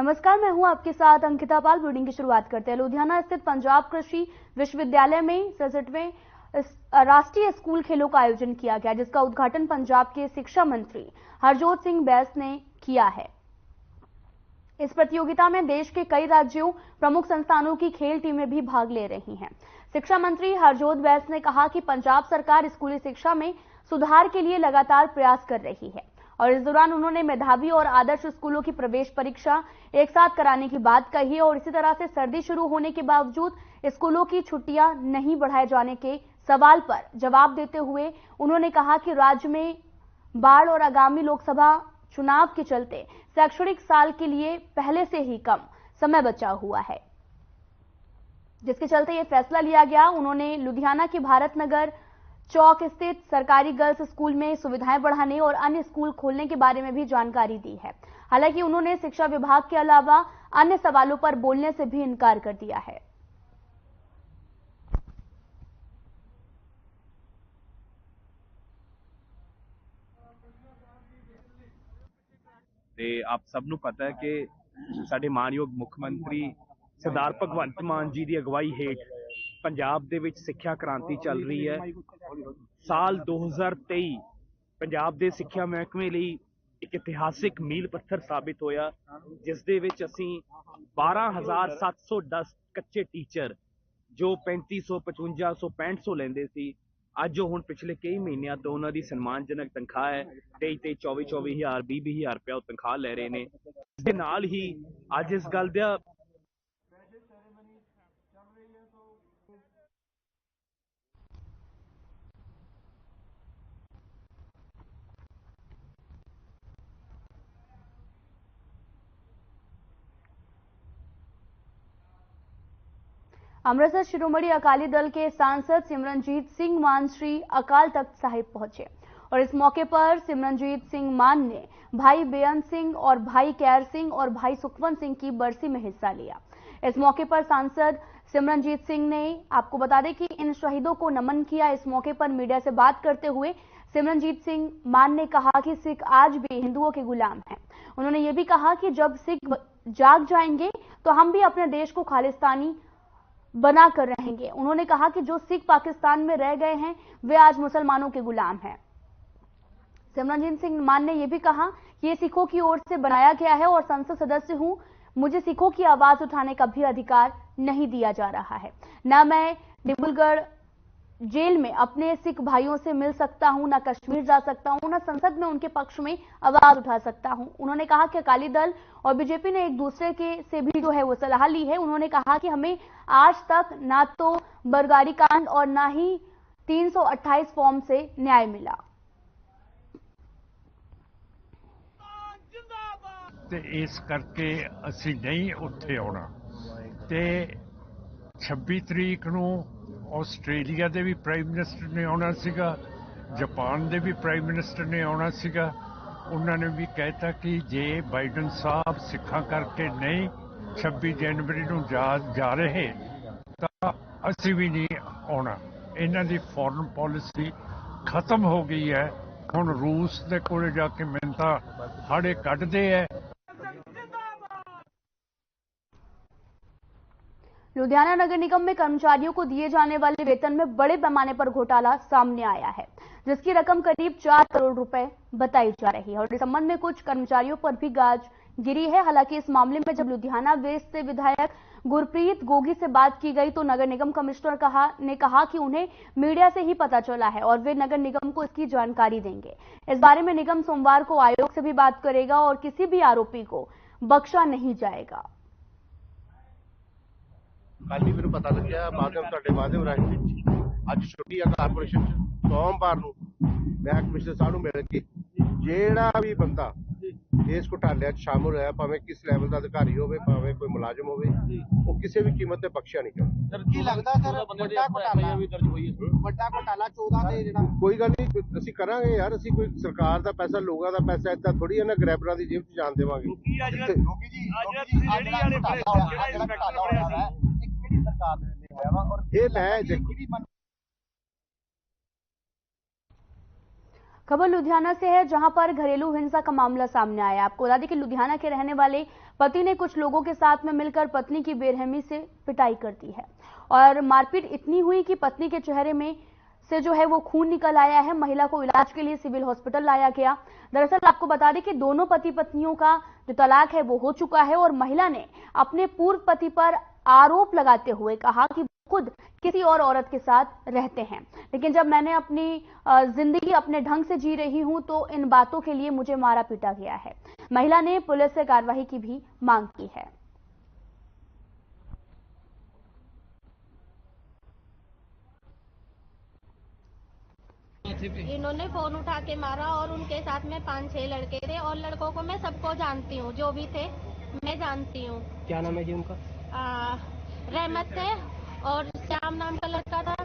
नमस्कार, मैं हूं आपके साथ अंकिता पाल। बुलेटिन की शुरुआत करते हैं। लुधियाना स्थित पंजाब कृषि विश्वविद्यालय में 67वें राष्ट्रीय स्कूल खेलों का आयोजन किया गया, जिसका उद्घाटन पंजाब के शिक्षा मंत्री हरजोत सिंह बैस ने किया है। इस प्रतियोगिता में देश के कई राज्यों, प्रमुख संस्थानों की खेल टीमें भी भाग ले रही हैं। शिक्षा मंत्री हरजोत बैस ने कहा कि पंजाब सरकार स्कूली शिक्षा में सुधार के लिए लगातार प्रयास कर रही है और इस दौरान उन्होंने मेधावी और आदर्श स्कूलों की प्रवेश परीक्षा एक साथ कराने की बात कही और इसी तरह से सर्दी शुरू होने के बावजूद स्कूलों की छुट्टियां नहीं बढ़ाए जाने के सवाल पर जवाब देते हुए उन्होंने कहा कि राज्य में बाढ़ और आगामी लोकसभा चुनाव के चलते शैक्षणिक साल के लिए पहले से ही कम समय बचा हुआ है, जिसके चलते यह फैसला लिया गया। उन्होंने लुधियाना के भारत नगर चौक स्थित सरकारी गर्ल्स स्कूल में सुविधाएं बढ़ाने और अन्य स्कूल खोलने के बारे में भी जानकारी दी है। हालांकि उन्होंने शिक्षा विभाग के अलावा अन्य सवालों पर बोलने से भी इनकार कर दिया है। आप सबनों पता है कि साडे मानयोग मुख्यमंत्री सरदार भगवंत मान जी की अगवाई हेठ पंजाब दे विच सिक्ख्या क्रांति चल रही है। साल 2023 पंजाब दे सिक्ख्या महकमे लई एक इतिहासिक मील पत्थर साबित होया, जिस दे विच असीं 12,710 कच्चे टीचर जो 3500, 5500, 6500 लैंदे सी, अज हुण पिछले कई महीनों तो उन्हों की सन्मानजनक तनख्वाह है 23-23, 24-24 हज़ार, 20-20 हज़ार रुपया तनख्वाह लै रहे हैं। इसके नाल ही अज इस गल दा अमृतसर शिरोमणि अकाली दल के सांसद सिमरनजीत सिंह मान श्री अकाल तख्त साहिब पहुंचे और इस मौके पर सिमरनजीत सिंह मान ने भाई बेअंत सिंह और भाई कैर सिंह और भाई सुखवंत सिंह की बरसी में हिस्सा लिया। इस मौके पर सांसद सिमरनजीत सिंह ने आपको बता दें कि इन शहीदों को नमन किया। इस मौके पर मीडिया से बात करते हुए सिमरनजीत सिंह मान ने कहा कि सिख आज भी हिंदुओं के गुलाम हैं। उन्होंने ये भी कहा कि जब सिख जाग जाएंगे तो हम भी अपने देश को खालिस्तानी बनाकर रहेंगे। उन्होंने कहा कि जो सिख पाकिस्तान में रह गए हैं वे आज मुसलमानों के गुलाम हैं। सिमरनजीत सिंह मान ने यह भी कहा कि ये सिखों की ओर से बनाया गया है और संसद सदस्य हूं, मुझे सिखों की आवाज उठाने का भी अधिकार नहीं दिया जा रहा है। न मैं डिब्रूगढ़ जेल में अपने सिख भाइयों से मिल सकता हूं, न कश्मीर जा सकता हूं, न संसद में उनके पक्ष में आवाज उठा सकता हूं। उन्होंने कहा कि अकाली दल और बीजेपी ने एक दूसरे के से भी जो है वो सलाह ली है। उन्होंने कहा कि हमें आज तक ना तो बरगाड़ी कांड और ना ही 328 फॉर्म से न्याय मिला। इस करके असी नहीं उत्थे आना ते 26 तरीक नूं आस्ट्रेलिया दे भी प्राइम मिनिस्टर ने आना सीगा, जापान दे भी प्राइम मिनिस्टर ने आना सीगा। उन्होंने भी कहता कि जे बाइडन साहब सिखा करके नहीं 26 जनवरी नूं जा रहे तो असी भी नहीं आना। इन्हां दी फॉरेन पॉलिसी खत्म हो गई है। हुण रूस दे कोले जाके मिन्नतां हाड़े कढदे है। लुधियाना नगर निगम में कर्मचारियों को दिए जाने वाले वेतन में बड़े पैमाने पर घोटाला सामने आया है, जिसकी रकम करीब 4 करोड़ रुपए बताई जा रही है और इस संबंध में कुछ कर्मचारियों पर भी गाज गिरी है। हालांकि इस मामले में जब लुधियाना वेस्ट से विधायक गुरप्रीत गोगी से बात की गई तो नगर निगम कमिश्नर ने कहा कि उन्हें मीडिया से ही पता चला है और वे नगर निगम को इसकी जानकारी देंगे। इस बारे में निगम सोमवार को आयोग से भी बात करेगा और किसी भी आरोपी को बख्शा नहीं जाएगा। कल ही मैं पता लग्या माध्यम राही अज छुट्टी है कारपोरेशन सोमवार नूं मैं कमिश्नर साहब नूं मिल के जेड़ा भी बंदा इस घोटाले शामिल है, भावें किस लैवल का अधिकारी हो, भावें कोई मुलाजिम हो, वो किसी भी कीमत पे बख्शिया नहीं जाता। की लगदा सर बड़ा घोटाला भी दर्ज होई है, बड़ा घोटाला 14 ते जेड़ा कोई गल नहीं ਅਸੀਂ ਕਰਾਂਗੇ यार। ਅਸੀਂ कोई सरकार का पैसा लोगों का पैसा इतना थोड़ी है ना ग्रैबਰਾਂ ਦੀ जेब 'ਚ ਜਾਣ ਦੇਵਾਂਗੇ। रोगी जी आज जेड़ा घोटाला होया है किहड़ी सरकार ने होया वा और ये मैं देखो खबर लुधियाना से है, जहां पर घरेलू हिंसा का मामला सामने आया। आपको बता दें कि लुधियाना के रहने वाले पति ने कुछ लोगों के साथ में मिलकर पत्नी की बेरहमी से पिटाई कर दी है और मारपीट इतनी हुई कि पत्नी के चेहरे में से जो है वो खून निकल आया है। महिला को इलाज के लिए सिविल हॉस्पिटल लाया गया। दरअसल आपको बता दें कि दोनों पति पत्नियों का जो तलाक है वो हो चुका है और महिला ने अपने पूर्व पति पर आरोप लगाते हुए कहा कि खुद किसी और औरत के साथ रहते हैं, लेकिन जब मैंने अपनी जिंदगी अपने ढंग से जी रही हूं तो इन बातों के लिए मुझे मारा पीटा गया है। महिला ने पुलिस से कार्रवाई की भी मांग की है। इन्होंने फोन उठा के मारा और उनके साथ में 5-6 लड़के थे और लड़कों को मैं सबको जानती हूँ, जो भी थे मैं जानती हूँ। क्या नाम है जी उनका? रहमत थे और श्याम नाम का लड़का था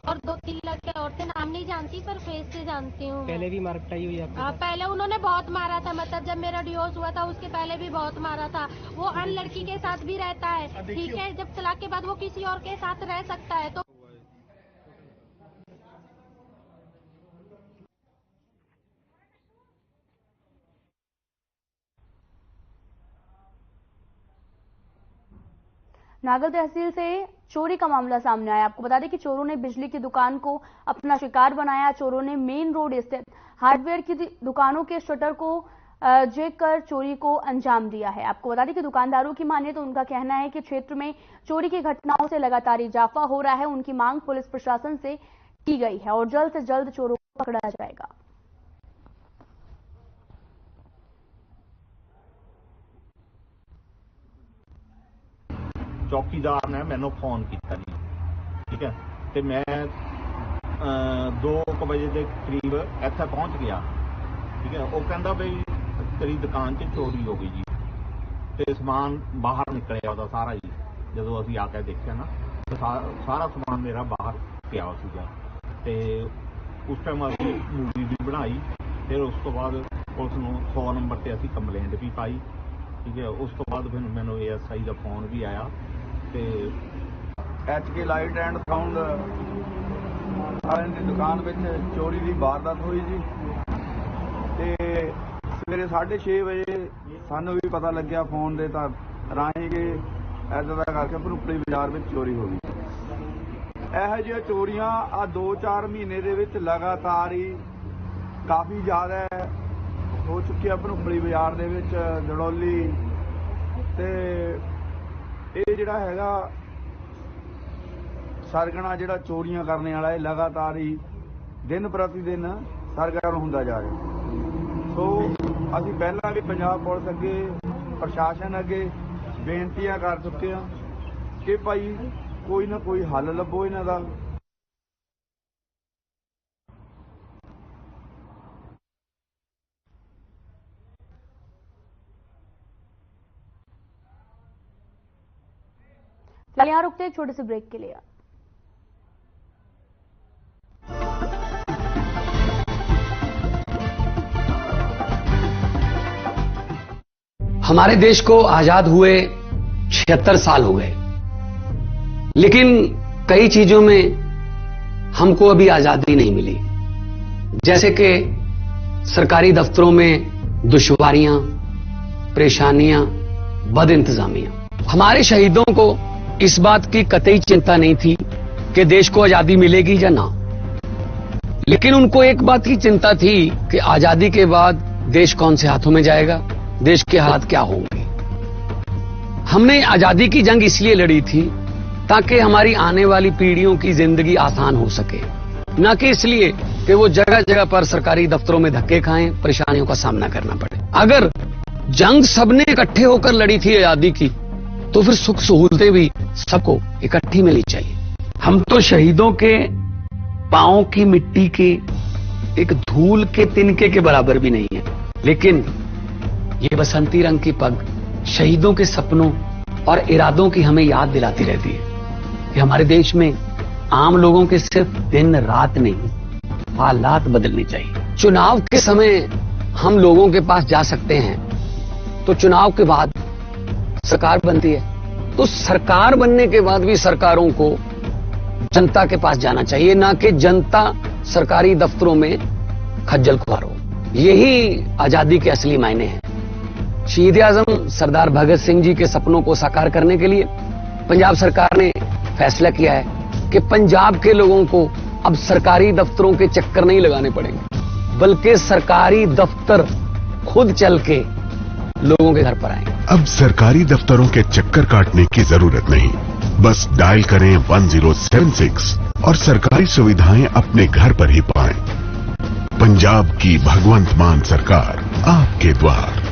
और 2-3 लड़के और थे, नाम नहीं जानती पर फेस से जानती हूँ। पहले भी मार पिटाई हुई आपको? पहले उन्होंने बहुत मारा था, मतलब जब मेरा डिवोर्स हुआ था उसके पहले भी बहुत मारा था। वो अन्य लड़की के साथ भी रहता है, ठीक है, जब तलाक के बाद वो किसी और के साथ रह सकता है। तो नागल तहसील से चोरी का मामला सामने आया। आपको बता दें कि चोरों ने बिजली की दुकान को अपना शिकार बनाया। चोरों ने मेन रोड स्थित हार्डवेयर की दुकानों के शटर को जैक कर चोरी को अंजाम दिया है। आपको बता दें कि दुकानदारों की माने तो उनका कहना है कि क्षेत्र में चोरी की घटनाओं से लगातार इजाफा हो रहा है। उनकी मांग पुलिस प्रशासन से की गई है और जल्द से जल्द चोरों को पकड़ा जाएगा। चौकीदार ने मैंने फोन किया जी, ठीक है, तो मैं 2 बजे के करीब इत्थे पहुंच गया, ठीक है। वो कहता बई तेरी दुकान च चोरी हो गई जी, तो समान बाहर निकलिया ਉਹਦਾ सारा ही। ਜਦੋਂ ਅਸੀਂ आ के देखा ना तो सारा समान मेरा बाहर पिया ਸੀਗਾ ਤੇ उस टाइम ਅਸੀਂ मूवी भी बनाई। फिर उस तो बाद पुलिस ਨੂੰ 100 नंबर ਤੇ ਅਸੀਂ कंप्लेंट भी पाई, ठीक है। उस तो बाद फिर मैंने ASI का फोन भी आया ਤੇ HK ਲਾਈਟ ਐਂਡ ਸਾਊਂਡ ਵਾਲਿਆਂ ਦੀ ਦੁਕਾਨ ਵਿੱਚ ਚੋਰੀ ਦੀ ਵਾਰਦਾਤ ਹੋਈ ਜੀ। ਤੇ ਸਵੇਰੇ 6:30 ਵਜੇ ਸਾਨੂੰ ਵੀ ਪਤਾ ਲੱਗਿਆ ਫੋਨ ਦੇ ਤਾਂ ਰਾਹੀਂ ਕਿ ਐਦਾਂ ਦਾ ਕਰਕੇ ਭਰੂਪੜੀ ਬਾਜ਼ਾਰ ਵਿੱਚ ਚੋਰੀ ਹੋ ਗਈ। ਇਹੋ ਜਿਹੀਆਂ ਚੋਰੀਆਂ ਆ 2-4 ਮਹੀਨੇ ਦੇ ਵਿੱਚ ਲਗਾਤਾਰ ਹੀ ਕਾਫੀ ਜ਼ਿਆਦਾ ਹੋ ਚੁੱਕੀ ਆ ਭਰੂਪੜੀ ਬਾਜ਼ਾਰ ਦੇ ਵਿੱਚ ਜੜੋਲੀ। ਤੇ ਇਹ ਜਿਹੜਾ ਹੈਗਾ ਸਰਗਣਾ ਜਿਹੜਾ ਚੋਰੀਆਂ ਕਰਨੇ ਵਾਲਾ ਇਹ ਲਗਾਤਾਰ ਹੀ ਦਿਨ ਪ੍ਰਤੀ ਦਿਨ ਸਰਗਰਮ ਹੁੰਦਾ ਜਾ ਰਿਹਾ। ਸੋ ਅਸੀਂ ਪਹਿਲਾਂ ਵੀ ਪੰਜਾਬ ਪੁਲਿਸ ਅੱਗੇ ਪ੍ਰਸ਼ਾਸਨ ਅੱਗੇ ਬੇਨਤੀਆਂ ਕਰ ਚੁੱਕੇ ਹਾਂ ਕਿ ਭਾਈ ਕੋਈ ਨਾ ਕੋਈ ਹੱਲ ਲੱਭੋ ਇਹਨਾਂ ਦਾ। यहां रुकते हैं एक छोटे से ब्रेक के लिए। हमारे देश को आजाद हुए 76 साल हो गए, लेकिन कई चीजों में हमको अभी आजादी नहीं मिली। जैसे कि सरकारी दफ्तरों में दुश्वारियां, परेशानियां, बद इंतजामियां। हमारे शहीदों को इस बात की कतई चिंता नहीं थी कि देश को आजादी मिलेगी या ना, लेकिन उनको एक बात की चिंता थी कि आजादी के बाद देश कौन से हाथों में जाएगा, देश के हालात क्या होंगे। हमने आजादी की जंग इसलिए लड़ी थी ताकि हमारी आने वाली पीढ़ियों की जिंदगी आसान हो सके, न कि इसलिए कि वो जगह जगह पर सरकारी दफ्तरों में धक्के खाएं, परेशानियों का सामना करना पड़े। अगर जंग सबने इकट्ठे होकर लड़ी थी आजादी की, तो फिर सुख सहूलतें भी सबको इकट्ठी मिलनी चाहिए। हम तो शहीदों के पांव की मिट्टी के एक धूल के तिनके के बराबर भी नहीं है, लेकिन ये बसंती रंग की पग शहीदों के सपनों और इरादों की हमें याद दिलाती रहती है कि हमारे देश में आम लोगों के सिर्फ दिन रात नहीं, हालात बदलने चाहिए। चुनाव के समय हम लोगों के पास जा सकते हैं, तो चुनाव के बाद सरकार बनती है, तो सरकार बनने के बाद भी सरकारों को जनता के पास जाना चाहिए, ना कि जनता सरकारी दफ्तरों में खज्जल खुआर हो। यही आजादी के असली मायने हैं। शहीद आजम सरदार भगत सिंह जी के सपनों को साकार करने के लिए पंजाब सरकार ने फैसला किया है कि पंजाब के लोगों को अब सरकारी दफ्तरों के चक्कर नहीं लगाने पड़ेंगे, बल्कि सरकारी दफ्तर खुद चल के लोगों के घर पर आएंगे। अब सरकारी दफ्तरों के चक्कर काटने की जरूरत नहीं, बस डायल करें 1076 और सरकारी सुविधाएं अपने घर पर ही पाएं। पंजाब की भगवंत मान सरकार आपके द्वार।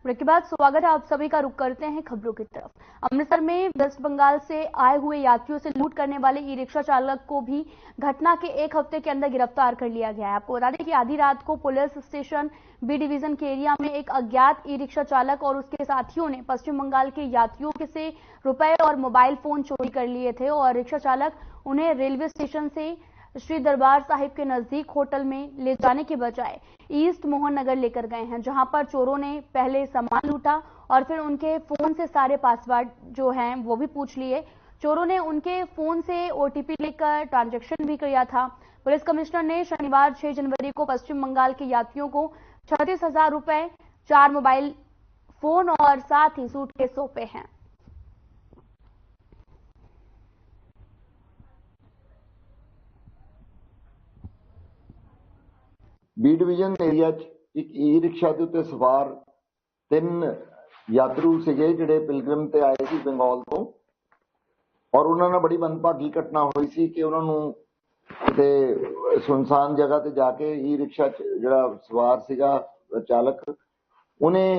ब्रेक के बाद स्वागत है आप सभी का। रुख करते हैं खबरों की तरफ। अमृतसर में वेस्ट बंगाल से आए हुए यात्रियों से लूट करने वाले ई रिक्शा चालक को भी घटना के एक हफ्ते के अंदर गिरफ्तार कर लिया गया है। आपको बता दें कि आधी रात को पुलिस स्टेशन बी डिवीजन के एरिया में एक अज्ञात ई रिक्शा चालक और उसके साथियों ने पश्चिम बंगाल के यात्रियों से रुपए और मोबाइल फोन चोरी कर लिए थे और रिक्शा चालक उन्हें रेलवे स्टेशन से श्री दरबार साहिब के नजदीक होटल में ले जाने के बजाय ईस्ट मोहन नगर लेकर गए हैं, जहां पर चोरों ने पहले सामान लूटा और फिर उनके फोन से सारे पासवर्ड जो हैं वो भी पूछ लिए। चोरों ने उनके फोन से ओटीपी लेकर ट्रांजैक्शन भी किया था। पुलिस कमिश्नर ने शनिवार 6 जनवरी को पश्चिम बंगाल के यात्रियों को 36,000 रुपए, 4 मोबाइल फोन और साथ ही सूटकेस सौंपे हैं। बी डिवीजन एरिया च एक ई रिक्शा के उत्ते सवार 3 यात्रु सीगे जिहड़े पिलग्रिम ते आए सी बंगाल तो, और उन्होंने बड़ी मनभागी घटना हुई सी कि उन्होंने किते सुनसान जगह ते जाके ई रिक्शा जिहड़ा सवार सीगा चालक उन्हें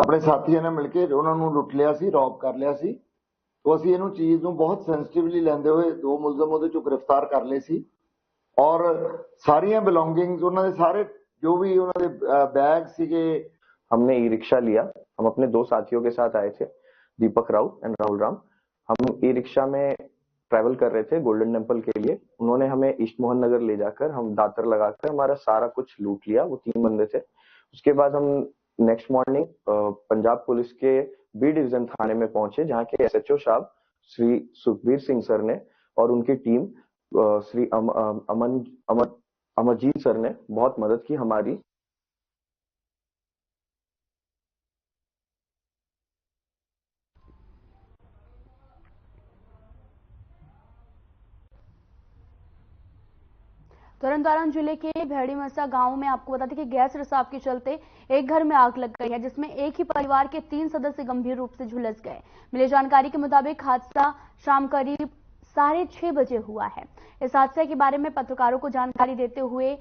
अपने साथियों ने मिलके उन्होंने लुट लिया सी, रॉब कर लिया सी। तो असीं इहनूं चीज़ नूं बहुत सेंसिटिवली लैंदे हुए 2 मुलजम उहदे चों गिरफ्तार कर लए सी और सारियां बिलोंगिंग्स उन्होंने सारे जो भी उन्होंने बैग सीगे। हमने ई रिक्शा लिया, हम अपने 2 साथियों के साथ आए थे, दीपक राउत एंड राहुल राम। हम ई रिक्शा में ट्रैवल कर रहे थे गोल्डन टेम्पल के लिए। उन्होंने हमें ईस्ट मोहन नगर ले जाकर हम दातर लगाकर हमारा सारा कुछ लूट लिया। वो 3 बंदे थे। उसके बाद हम नेक्स्ट मॉर्निंग पंजाब पुलिस के बी डिवीजन थाने में पहुंचे, जहाँ के SHO साहब श्री सुखबीर सिंह सर ने और उनकी टीम श्री अमरजीत सर ने बहुत मदद की हमारी। तरनतारण जिले के भेड़ीमसा गांव में आपको बता दें कि गैस रिसाव के चलते एक घर में आग लग गई है, जिसमें एक ही परिवार के 3 सदस्य गंभीर रूप से झुलस गए। मिली जानकारी के मुताबिक हादसा शाम करीब 6:30 बजे हुआ है। इस हादसे के बारे में पत्रकारों को जानकारी देते हुए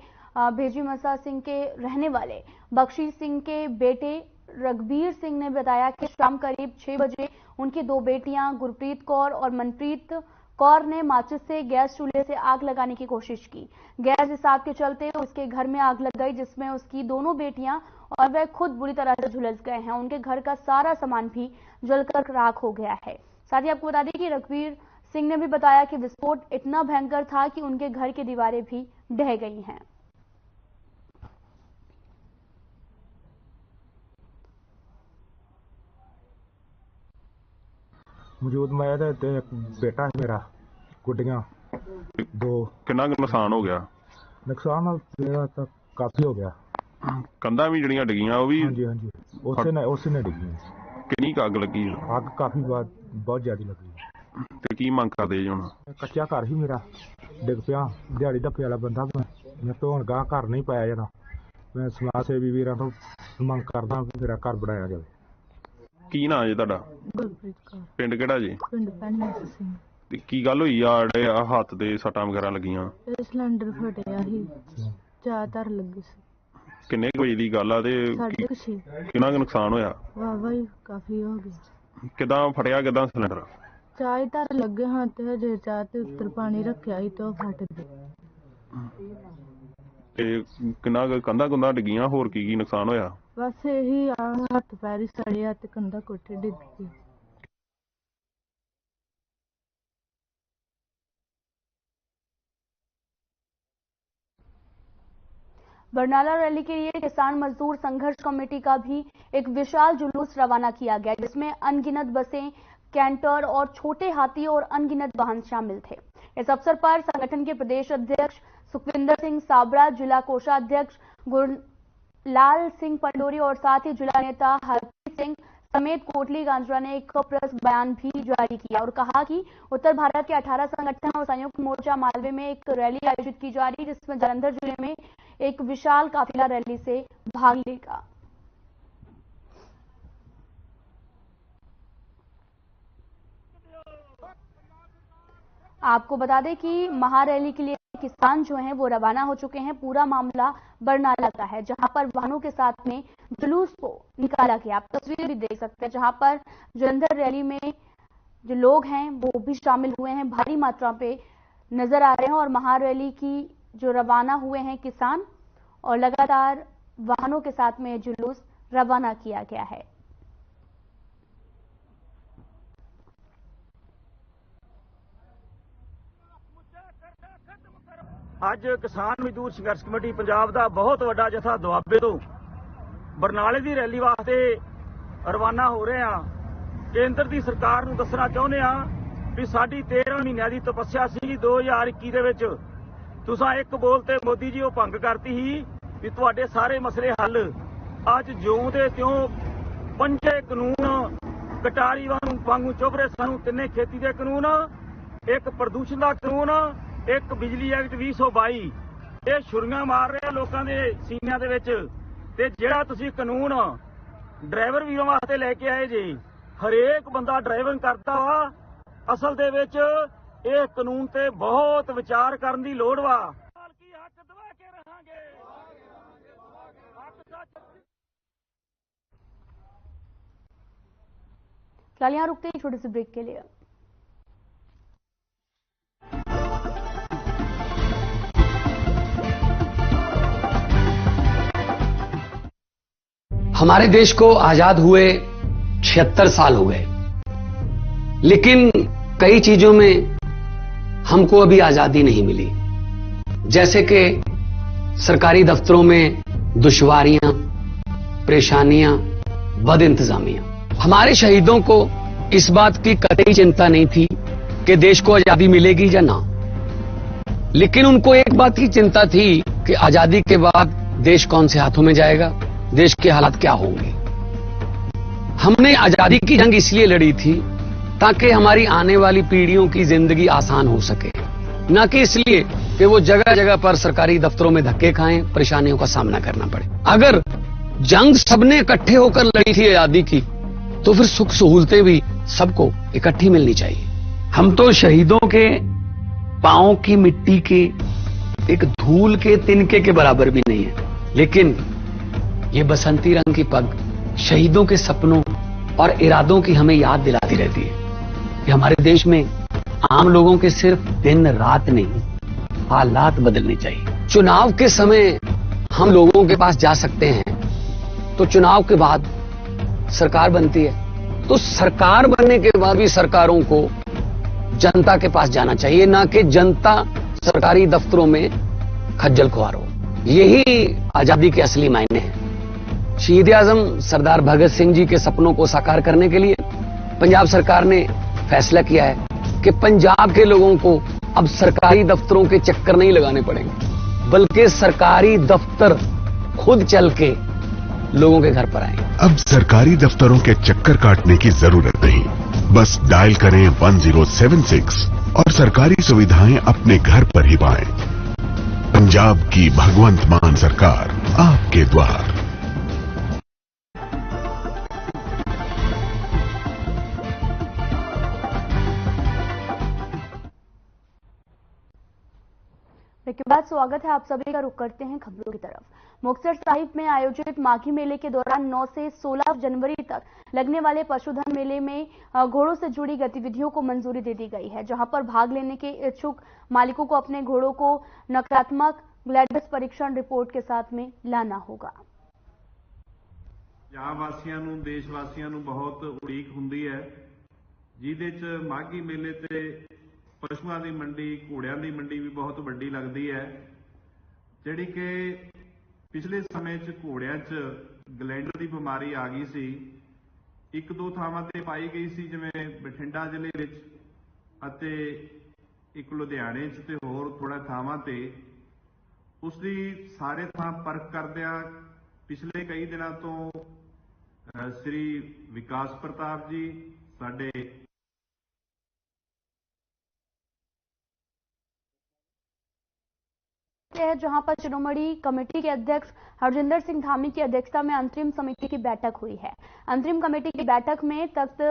भेड़ीमसा सिंह के रहने वाले बख्शी सिंह के बेटे रघबीर सिंह ने बताया कि शाम करीब 6 बजे उनकी 2 बेटियां गुरप्रीत कौर और मनप्रीत कौर ने माचिस से गैस चूल्हे से आग लगाने की कोशिश की। गैस रिसाव के चलते उसके घर में आग लग गई, जिसमें उसकी दोनों बेटियां और वह खुद बुरी तरह से झुलस गए हैं। उनके घर का सारा सामान भी जलकर राख हो गया है। साथ ही आपको बता दें कि रघबीर सिंह ने भी बताया कि विस्फोट इतना भयंकर था कि उनके घर की दीवारें भी ढह गई हैं। मौजूद मैं ते एक बेटा है मेरा, गुड्डियां 2। कितना नुकसान हो गया? नुकसान मेरा तो काफी हो गया। कंधा भी जड़ियां डिगियां वो भी? हाँ जी उसे ने डिगियां। कितनी अग लगी? अग काफी बहुत ज्यादा लगी। ते की मंग करदे जी हुण? कच्चा घर ही मेरा डिग पिया, दिहाड़ी धप्पे वाला बंदा मैं तो हुण गाह घर नहीं पाया जाना। मैं समाज सेवी वीरां तो मंग करदा मेरा घर बनाया जाए। की नाम जी ਤੁਹਾਡਾ? गुरप्रीत कौर। ਪਿੰਡ ਕਿਹੜਾ ਜੀ? पिंड भैड़ीमसा सिंह। ਤੇ ਕੀ ਗੱਲ ਹੋਈ ਆ ਜਿਹੜੇ ਆ ਹੱਥ ਦੇ ਸੱਟਾਂ ਵਗੈਰਾ ਲੱਗੀਆਂ? सिलेंडर फटिया ही, चाह धर लगी सी। ਕਿੰਨੇ ਕੁ ਵਜੇ ਦੀ ਗੱਲ ਆ ਤੇ 6:30। ਕਿੰਨਾ ਕੁ ਨੁਕਸਾਨ ਹੋਇਆ? वाह ही काफी हो गया। ਕਿਦਾਂ ਫਟਿਆ ਕਿਦਾਂ ਸਿਲੰਡਰ? चाह ही धर लगे हाँ ते हजे चाह ते उत्तर पानी रखिया ही तो फट गई। ਤੇ ਕਿੰਨਾ ਕੁ ਕੰਧਾਂ ਕੁੰਧਾਂ ਡਿੱਗੀਆਂ, ਹੋਰ ਕੀ ਨੁਕਸਾਨ ਹੋਇਆ? बस यही हाथ पैर सड़िया ते कंधा कोठे डिग गई। बरनाला रैली के लिए किसान मजदूर संघर्ष कमेटी का भी एक विशाल जुलूस रवाना किया गया, जिसमें अनगिनत बसें, कैंटर और छोटे हाथी और अनगिनत वाहन शामिल थे। इस अवसर पर संगठन के प्रदेश अध्यक्ष सुखविंदर सिंह साबरा, जिला कोषाध्यक्ष गुरलाल सिंह पंडोरी और साथ ही जिला नेता हरप्रीत सिंह समेत कोटली गांजरा ने एक प्रेस बयान भी जारी किया और कहा कि उत्तर भारत के 18 संगठन और संयुक्त मोर्चा मालवे में एक रैली आयोजित की जा रही है, जिसमें जालंधर जिले में एक विशाल काफिला रैली से भाग लेगा। आपको बता दें कि महारैली के लिए किसान जो हैं वो रवाना हो चुके हैं। पूरा मामला बरनाला का है, जहां पर वाहनों के साथ में जुलूस को निकाला गया। आप तस्वीरें भी देख सकते हैं, जहां पर जालंधर रैली में जो लोग हैं वो भी शामिल हुए हैं, भारी मात्रा पे नजर आ रहे हैं। और महारैली की जो रवाना हुए हैं किसान और लगातार वाहनों के साथ में जुलूस रवाना किया गया है। ਅੱਜ ਕਿਸਾਨ ਮਜ਼ਦੂਰ ਸੰਘਰਸ਼ ਕਮੇਟੀ ਪੰਜਾਬ ਦਾ ਬਹੁਤ ਵੱਡਾ ਜਥਾ ਦੁਆਬੇ ਤੋਂ ਬਰਨਾਲੇ ਦੀ ਰੈਲੀ ਵਾਸਤੇ ਰਵਾਨਾ ਹੋ ਰਹੇ ਆ। ਕੇਂਦਰ ਦੀ ਸਰਕਾਰ ਨੂੰ ਦੱਸਣਾ ਚਾਹੁੰਦੇ ਆ ਵੀ ਸਾਡੀ 13 ਮਹੀਨਿਆਂ ਦੀ ਤਪੱਸਿਆ ਸੀ 2021 ਦੇ ਵਿੱਚ ਤੁਸੀਂ ਇੱਕ ਬੋਲ ਤੇ ਮੋਦੀ ਜੀ ਉਹ ਭੰਗ ਕਰਤੀ ਸੀ ਵੀ ਤੁਹਾਡੇ ਸਾਰੇ ਮਸਲੇ ਹੱਲ। ਅੱਜ ਜਿਉਂ ਦੇ ਤਿਉਂ ਪੰਜੇ ਕਾਨੂੰਨ ਕਟਾਰੀ ਵਾਂਗੂ ਚੁੱਭ ਰਹੇ ਸਾਨੂੰ, ਤਿੰਨੇ ਖੇਤੀ ਦੇ ਕਾਨੂੰਨ, ਇੱਕ ਪ੍ਰਦੂਸ਼ਣ ਦਾ ਕਾਨੂੰਨ, ਇੱਕ ਬਿਜਲੀ ਐਕਟ 2022 ਇਹ ਛੁਰੀਆਂ ਮਾਰ ਰਹੇ ਲੋਕਾਂ ਦੇ ਸੀਨਿਆਂ ਦੇ ਵਿੱਚ। ਤੇ ਜਿਹੜਾ ਤੁਸੀਂ ਕਾਨੂੰਨ ਡਰਾਈਵਰ ਵੀਰਾਂ ਵਾਸਤੇ ਲੈ ਕੇ ਆਏ ਜੀ, ਹਰੇਕ ਬੰਦਾ ਡਰਾਈਵਿੰਗ ਕਰਦਾ ਵਾ। ਅਸਲ ਦੇ ਵਿੱਚ ਇਹ ਕਾਨੂੰਨ ਤੇ ਬਹੁਤ ਵਿਚਾਰ ਕਰਨ ਦੀ ਲੋੜ ਵਾ। फिलहाल यहाँ रुकते हैं छोटे से ब्रेक के लिए। हमारे देश को आजाद हुए 76 साल हो गए, लेकिन कई चीजों में हमको अभी आजादी नहीं मिली। जैसे कि सरकारी दफ्तरों में दुश्वारियां, परेशानियां, बद इंतजामियां। हमारे शहीदों को इस बात की कतई चिंता नहीं थी कि देश को आजादी मिलेगी या ना, लेकिन उनको एक बात की चिंता थी कि आजादी के बाद देश कौन से हाथों में जाएगा, देश के हालात क्या होंगे। हमने आजादी की जंग इसलिए लड़ी थी ताकि हमारी आने वाली पीढ़ियों की जिंदगी आसान हो सके, न कि इसलिए कि वो जगह जगह पर सरकारी दफ्तरों में धक्के खाएं, परेशानियों का सामना करना पड़े। अगर जंग सबने इकट्ठे होकर लड़ी थी आजादी की, तो फिर सुख सहूलतें भी सबको इकट्ठी मिलनी चाहिए। हम तो शहीदों के पांव की मिट्टी के एक धूल के तिनके के बराबर भी नहीं है, लेकिन ये बसंती रंग की पग शहीदों के सपनों और इरादों की हमें याद दिलाती रहती है कि हमारे देश में आम लोगों के सिर्फ दिन रात नहीं, हालात बदलने चाहिए। चुनाव के समय हम लोगों के पास जा सकते हैं, तो चुनाव के बाद सरकार बनती है, तो सरकार बनने के बाद भी सरकारों को जनता के पास जाना चाहिए, ना कि जनता सरकारी दफ्तरों में खज्जल खुआर हो। यही आजादी के असली मायने हैं। शहीद आजम सरदार भगत सिंह जी के सपनों को साकार करने के लिए पंजाब सरकार ने फैसला किया है कि पंजाब के लोगों को अब सरकारी दफ्तरों के चक्कर नहीं लगाने पड़ेंगे, बल्कि सरकारी दफ्तर खुद चल के लोगों के घर पर आए। अब सरकारी दफ्तरों के चक्कर काटने की जरूरत नहीं, बस डायल करें 1076 और सरकारी सुविधाएं अपने घर पर ही पाएं। पंजाब की भगवंत मान सरकार आपके द्वार। के बाद स्वागत है आप सभी का। रुख करते हैं खबरों की तरफ। मुक्तसर साहिब में आयोजित माघी मेले के दौरान 9 से 16 जनवरी तक लगने वाले पशुधन मेले में घोड़ों से जुड़ी गतिविधियों को मंजूरी दे दी गई है, जहां पर भाग लेने के इच्छुक मालिकों को अपने घोड़ों को नकारात्मक ग्लैडस परीक्षण रिपोर्ट के साथ में लाना होगा। ਪੰਜਾਬ ਵਾਸੀਆਂ ਨੂੰ ਦੇਸ਼ ਵਾਸੀਆਂ ਨੂੰ ਬਹੁਤ ਉਡੀਕ ਹੁੰਦੀ ਹੈ, ਜਿਹਦੇ 'ਚ ਮਾਘੀ ਮੇਲੇ ਤੇ ਪਸ਼ੂਆਂ ਦੀ ਮੰਡੀ, ਘੋੜਿਆਂ ਦੀ ਮੰਡੀ ਵੀ ਬਹੁਤ ਵੱਡੀ ਲੱਗਦੀ ਹੈ, ਜਿਹੜੀ ਕਿ ਪਿਛਲੇ ਸਮੇਂ 'ਚ ਘੋੜਿਆਂ 'ਚ ਗਲੈਂਡਰ ਦੀ ਬਿਮਾਰੀ ਆ ਗਈ ਸੀ। ਇੱਕ ਦੋ ਥਾਵਾਂ ਤੇ ਪਾਈ ਗਈ ਸੀ, ਜਿਵੇਂ ਬਠਿੰਡਾ ਜ਼ਿਲ੍ਹੇ ਵਿੱਚ ਅਤੇ ਇੱਕ ਲੁਧਿਆਣੇ 'ਚ ਤੇ ਹੋਰ ਥੋੜਾ ਥਾਵਾਂ ਤੇ। ਉਸ ਦੀ ਸਾਰੇ ਥਾਂ ਪਰਖ ਕਰਦਿਆਂ ਪਿਛਲੇ ਕਈ ਦਿਨਾਂ ਤੋਂ श्री विकास प्रताप जी साडे जहां पर शिरोमणि कमेटी के अध्यक्ष हरजिंदर सिंह धामी की अध्यक्षता में अंतरिम समिति की बैठक हुई है। अंतरिम कमेटी की बैठक में तख्त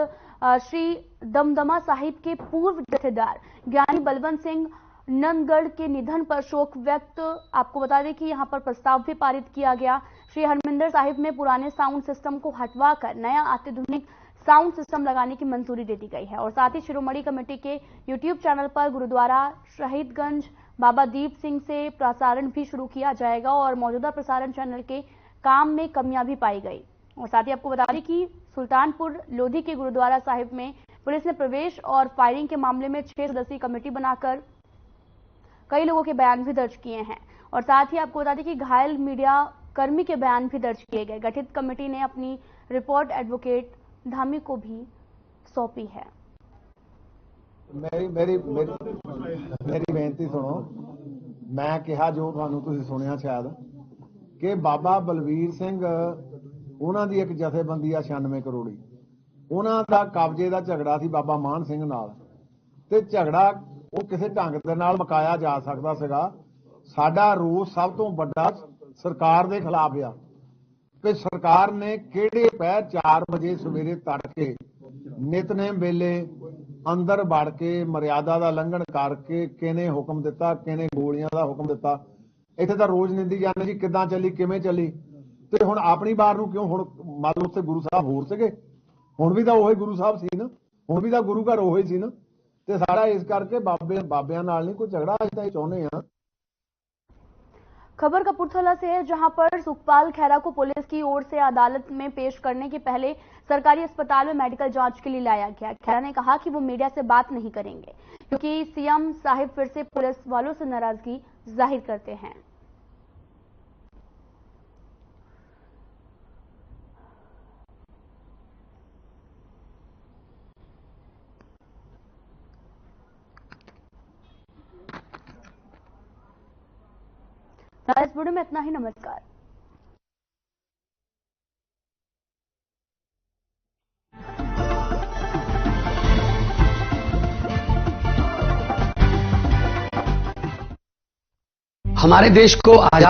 श्री दमदमा साहिब के पूर्व जथेदार ज्ञानी बलवंत सिंह नंदगढ़ के निधन पर शोक व्यक्त। आपको बता दें कि यहां पर प्रस्ताव भी पारित किया गया। श्री हरमिंदर साहिब में पुराने साउंड सिस्टम को हटवाकर नया अत्याधुनिक साउंड सिस्टम लगाने की मंजूरी दे दी गई है। और साथ ही शिरोमणि कमेटी के यूट्यूब चैनल पर गुरुद्वारा शहीदगंज बाबा दीप सिंह से प्रसारण भी शुरू किया जाएगा और मौजूदा प्रसारण चैनल के काम में कमियां भी पाई गई। और साथ ही आपको बता दें कि सुल्तानपुर लोधी के गुरुद्वारा साहिब में पुलिस ने प्रवेश और फायरिंग के मामले में 6 सदस्यीय कमेटी बनाकर कई लोगों के बयान भी दर्ज किए हैं। और साथ ही आपको बता दें कि घायल मीडिया कर्मी के बयान भी दर्ज किए गए। गठित कमेटी ने अपनी रिपोर्ट एडवोकेट धामी को भी सौंपी है। मेरी बेनती सुनो। मैं कहा जो तुहानू तुसीं सुनिया शायद कि बाबा बलवीर सिंह उन्हां दी एक जथेबंदी आ 96 करोड़ी, उन्हां दा कब्जे दा झगड़ा सी बाबा मान सिंह नाल, ते झगड़ा ਉਹ ਕਿਸੇ ਢੰਗ ਦੇ ਨਾਲ ਮੁਕਾਇਆ ਜਾ ਸਕਦਾ ਸੀਗਾ। ਸਾਡਾ ਰੋਸ ਸਭ ਤੋਂ ਵੱਡਾ ਸਰਕਾਰ ਦੇ ਖਿਲਾਫ ਆ ਕਿ ਸਰਕਾਰ ਨੇ ਕਿਹੜੇ ਪਹਿਰ 4 ਵਜੇ ਸਵੇਰੇ ਤੜਕੇ ਨਿਤਨੇਮ ਵੇਲੇ ਅੰਦਰ ਵੜ ਕੇ ਮਰਿਆਦਾ ਦਾ ਲੰਘਣ ਕਰਕੇ ਕਿਹਨੇ ਹੁਕਮ ਦਿੱਤਾ, ਕਿਹਨੇ ਗੋਲੀਆਂ ਦਾ ਹੁਕਮ ਦਿੱਤਾ। ਇੱਥੇ ਤਾਂ ਰੋਜ਼ ਨਿੰਦੀ ਜਾਂਦੇ ਜੀ ਕਿੱਦਾਂ ਚੱਲੀ, ਕਿਵੇਂ ਚੱਲੀ। ਤੇ ਹੁਣ ਆਪਣੀ ਵਾਰ ਨੂੰ ਕਿਉਂ, ਹੁਣ ਮੰਨ ਲਓ ਉੱਥੇ ਗੁਰੂ ਸਾਹਿਬ ਹੋਰ ਸੀਗੇ, ਹੁਣ ਵੀ ਤਾਂ ਉਹੀ ਗੁਰੂ ਸਾਹਿਬ ਸੀ ਨਾ, ਹੁਣ ਵੀ ਤਾਂ ਗੁਰੂ ਘਰ ਉਹੀ ਸੀ ਨਾ। ਤੇ ਸਾਰਾ ਇਸ ਕਰਕੇ ਬਾਬਿਆਂ ਨਾਲ नहीं कोई झगड़ा, ਅਸੀਂ ਚਾਹੁੰਦੇ ਹਾਂ। खबर कपूरथला से है, जहां पर सुखपाल खैरा को पुलिस की ओर से अदालत में पेश करने के पहले सरकारी अस्पताल में मेडिकल जांच के लिए लाया गया। खैरा ने कहा कि वो मीडिया से बात नहीं करेंगे क्योंकि सीएम साहिब फिर से पुलिस वालों से नाराजगी जाहिर करते हैं। इस वीडियो में इतना ही। नमस्कार। हमारे देश को आजाद